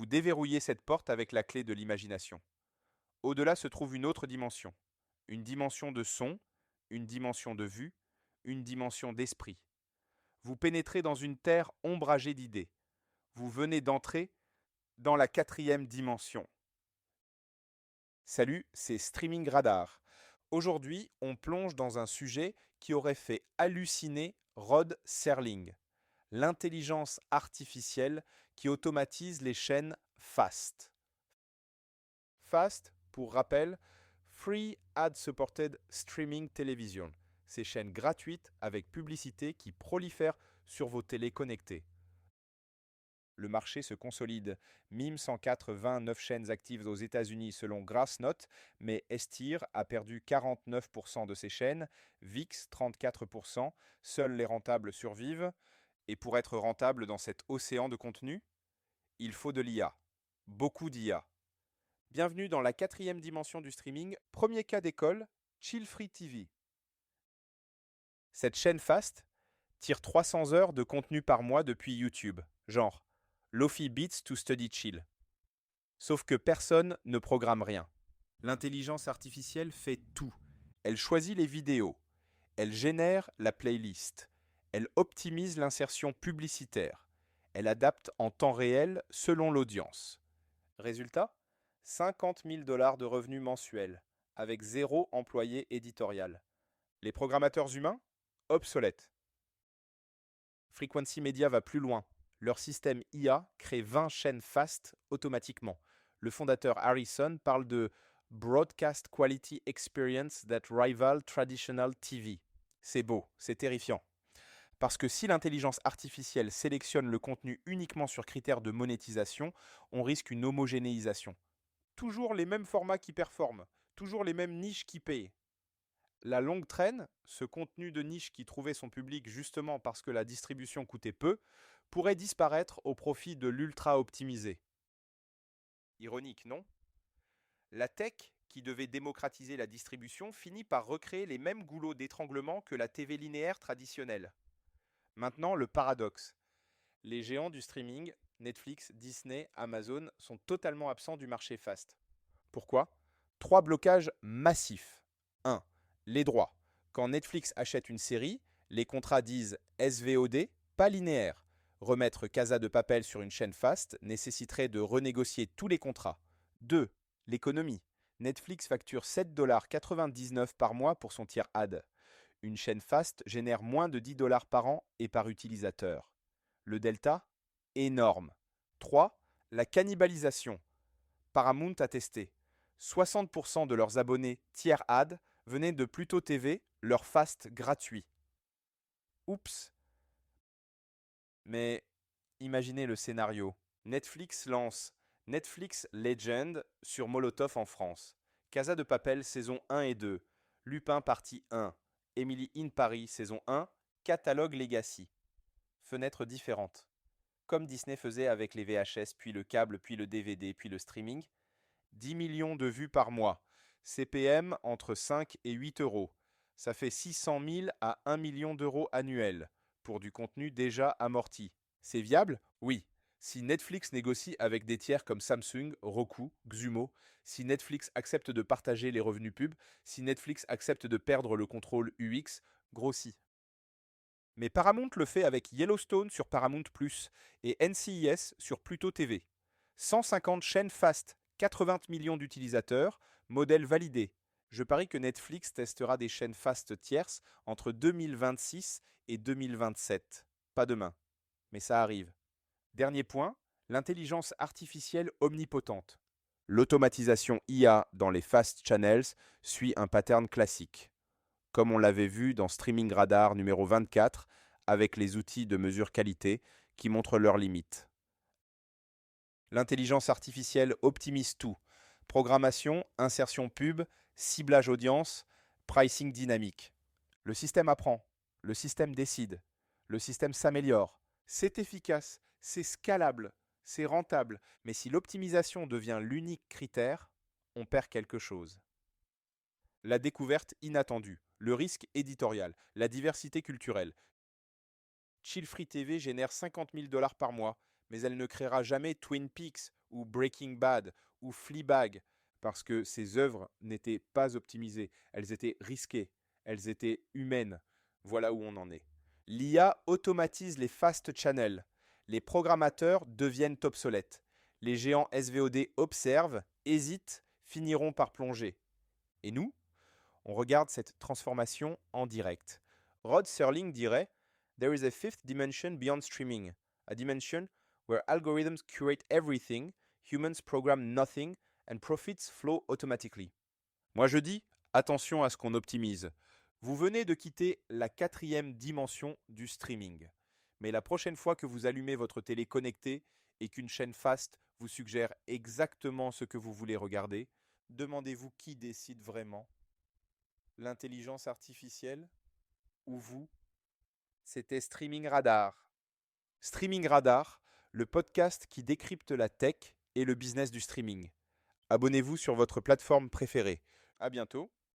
Vous déverrouillez cette porte avec la clé de l'imagination. Au-delà se trouve une autre dimension. Une dimension de son, une dimension de vue, une dimension d'esprit. Vous pénétrez dans une terre ombragée d'idées. Vous venez d'entrer dans la quatrième dimension. Salut, c'est Streaming Radar. Aujourd'hui, on plonge dans un sujet qui aurait fait halluciner Rod Serling, l'intelligence artificielle qui automatise les chaînes FAST. FAST, pour rappel, Free Ad Supported Streaming Television. Ces chaînes gratuites avec publicité qui prolifèrent sur vos télés connectées. Le marché se consolide. MIM 104 20 9 chaînes actives aux États-Unis selon Grassnote, mais Estir a perdu 49% de ses chaînes, VIX 34%, seuls les rentables survivent. Et pour être rentable dans cet océan de contenu, il faut de l'IA. Beaucoup d'IA. Bienvenue dans la quatrième dimension du streaming, premier cas d'école, Chill Free TV. Cette chaîne Fast tire 300 heures de contenu par mois depuis YouTube, genre Lofi Beats to Study Chill. Sauf que personne ne programme rien. L'intelligence artificielle fait tout. Elle choisit les vidéos, elle génère la playlist, elle optimise l'insertion publicitaire, elle adapte en temps réel selon l'audience. Résultat, 50 000 $ de revenus mensuels, avec zéro employé éditorial. Les programmateurs humains? Obsolètes. Frequency Media va plus loin. Leur système IA crée 20 chaînes fast automatiquement. Le fondateur Harrison parle de Broadcast Quality Experience that rival traditional TV. C'est beau, c'est terrifiant. Parce que si l'intelligence artificielle sélectionne le contenu uniquement sur critères de monétisation, on risque une homogénéisation. Toujours les mêmes formats qui performent, toujours les mêmes niches qui payent. La longue traîne, ce contenu de niche qui trouvait son public justement parce que la distribution coûtait peu, pourrait disparaître au profit de l'ultra optimisé. Ironique, non? La tech, qui devait démocratiser la distribution, finit par recréer les mêmes goulots d'étranglement que la TV linéaire traditionnelle. Maintenant, le paradoxe. Les géants du streaming, Netflix, Disney, Amazon, sont totalement absents du marché fast. Pourquoi? Trois blocages massifs. 1. Les droits. Quand Netflix achète une série, les contrats disent SVOD, pas linéaire. Remettre Casa de Papel sur une chaîne fast nécessiterait de renégocier tous les contrats. 2. L'économie. Netflix facture 7,99 $ par mois pour son tiers ad. Une chaîne fast génère moins de 10 $ par an et par utilisateur. Le delta? Énorme. 3. La cannibalisation. Paramount a testé. 60% de leurs abonnés tiers ad venaient de Pluto TV, leur fast gratuit. Oups. Mais imaginez le scénario. Netflix lance Netflix Legend sur Molotov en France. Casa de Papel saison 1 et 2. Lupin partie 1. Emily in Paris saison 1. Catalogue Legacy. Fenêtres différentes. Comme Disney faisait avec les VHS, puis le câble, puis le DVD, puis le streaming. 10 millions de vues par mois. CPM entre 5 et 8 euros. Ça fait 600 000 à 1 million d'euros annuels pour du contenu déjà amorti. C'est viable? Oui. Si Netflix négocie avec des tiers comme Samsung, Roku, Xumo, si Netflix accepte de partager les revenus pubs, si Netflix accepte de perdre le contrôle UX, grossit. Mais Paramount le fait avec Yellowstone sur Paramount+, et NCIS sur Pluto TV. 150 chaînes fast, 80 millions d'utilisateurs, modèle validé. Je parie que Netflix testera des chaînes fast tierces entre 2026 et 2027. Pas demain, mais ça arrive. Dernier point, l'intelligence artificielle omnipotente. L'automatisation IA dans les fast channels suit un pattern classique, comme on l'avait vu dans Streaming Radar numéro 24, avec les outils de mesure qualité qui montrent leurs limites. L'intelligence artificielle optimise tout. Programmation, insertion pub, ciblage audience, pricing dynamique. Le système apprend, le système décide, le système s'améliore. C'est efficace, c'est scalable, c'est rentable. Mais si l'optimisation devient l'unique critère, on perd quelque chose. La découverte inattendue, le risque éditorial, la diversité culturelle. Chill Free TV génère 50 000 $ par mois, mais elle ne créera jamais Twin Peaks ou Breaking Bad ou Fleabag, parce que ces œuvres n'étaient pas optimisées, elles étaient risquées, elles étaient humaines. Voilà où on en est. L'IA automatise les fast channels. Les programmateurs deviennent obsolètes. Les géants SVOD observent, hésitent, finiront par plonger. Et nous, on regarde cette transformation en direct. Rod Serling dirait There is a fifth dimension beyond streaming, a dimension where algorithms curate everything, humans program nothing, and profits flow automatically. Moi je dis attention à ce qu'on optimise. Vous venez de quitter la quatrième dimension du streaming. Mais la prochaine fois que vous allumez votre télé connectée et qu'une chaîne fast vous suggère exactement ce que vous voulez regarder, demandez-vous qui décide vraiment. L'intelligence artificielle ou vous? C'était Streaming Radar. Streaming Radar, le podcast qui décrypte la tech et le business du streaming. Abonnez-vous sur votre plateforme préférée. À bientôt